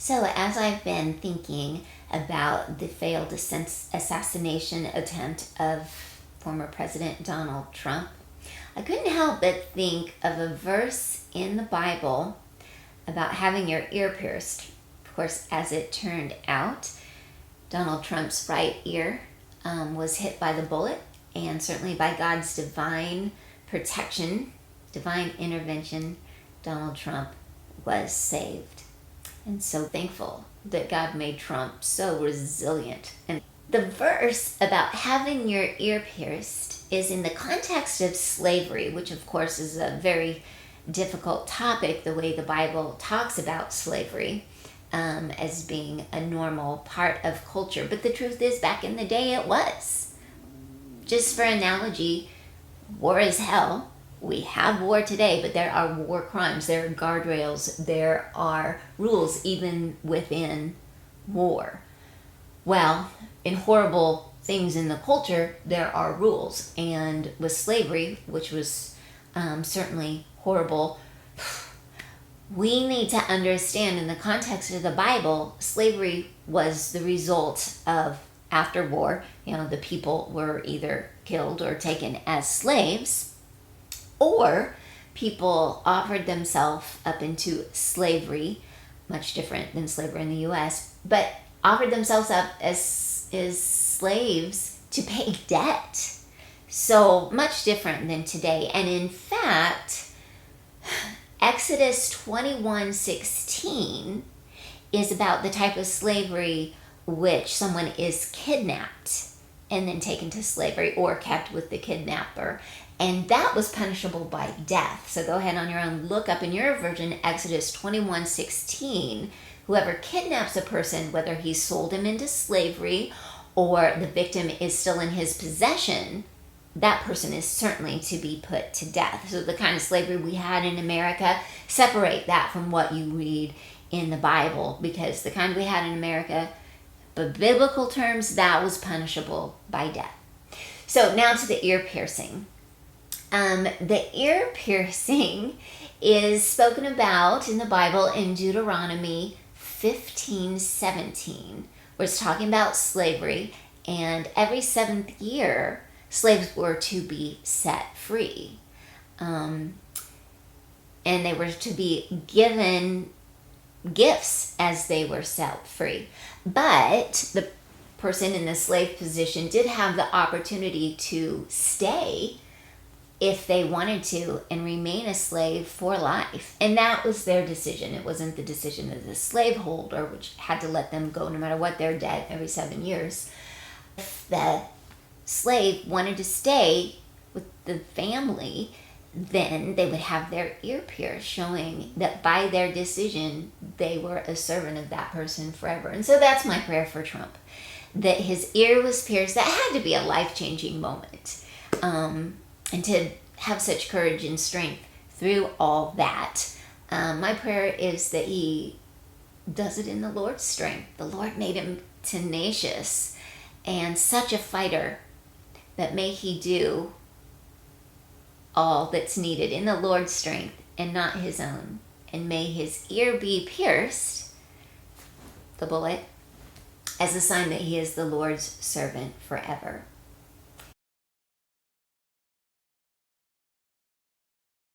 So, as I've been thinking about the failed assassination attempt of former President Donald Trump, I couldn't help but think of a verse in the Bible about having your ear pierced. Of course, as it turned out, Donald Trump's right ear was hit by the bullet, and certainly by God's divine protection, divine intervention, Donald Trump was saved. And so thankful that God made Trump so resilient. And the verse about having your ear pierced is in the context of slavery, which of course is a very difficult topic, the way the Bible talks about slavery as being a normal part of culture. But the truth is, back in the day, it was. Just for analogy, war is hell. We have war today, but there are war crimes, there are guardrails, there are rules even within war. Well, in horrible things in the culture, there are rules. And with slavery, which was certainly horrible, we need to understand in the context of the Bible, slavery was the result of, after war, the people were either killed or taken as slaves, or people offered themselves up into slavery, much different than slavery in the U.S., but offered themselves up as slaves to pay debt. So much different than today. And in fact, Exodus 21:16 is about the type of slavery which someone is kidnapped and then taken to slavery or kept with the kidnapper. And that was punishable by death. So go ahead on your own, look up in your version, Exodus 21:16. Whoever kidnaps a person, whether he sold him into slavery or the victim is still in his possession, that person is certainly to be put to death. So the kind of slavery we had in America, separate that from what you read in the Bible, because the kind we had in America, by biblical terms, that was punishable by death. So now to the ear piercing. The ear piercing is spoken about in the Bible in Deuteronomy 15:17, where it's talking about slavery, and every 7th year, slaves were to be set free. And they were to be given gifts as they were set free. But the person in the slave position did have the opportunity to stay if they wanted to and remain a slave for life. And that was their decision. It wasn't the decision of the slaveholder, which had to let them go no matter what, they're dead every 7 years. If the slave wanted to stay with the family, then they would have their ear pierced, showing that by their decision, they were a servant of that person forever. And so that's my prayer for Trump, that his ear was pierced. That had to be a life-changing moment. And to have such courage and strength through all that. My prayer is that he does it in the Lord's strength. The Lord made him tenacious and such a fighter, that may he do all that's needed in the Lord's strength and not his own. And may his ear be pierced, the bullet, as a sign that he is the Lord's servant forever.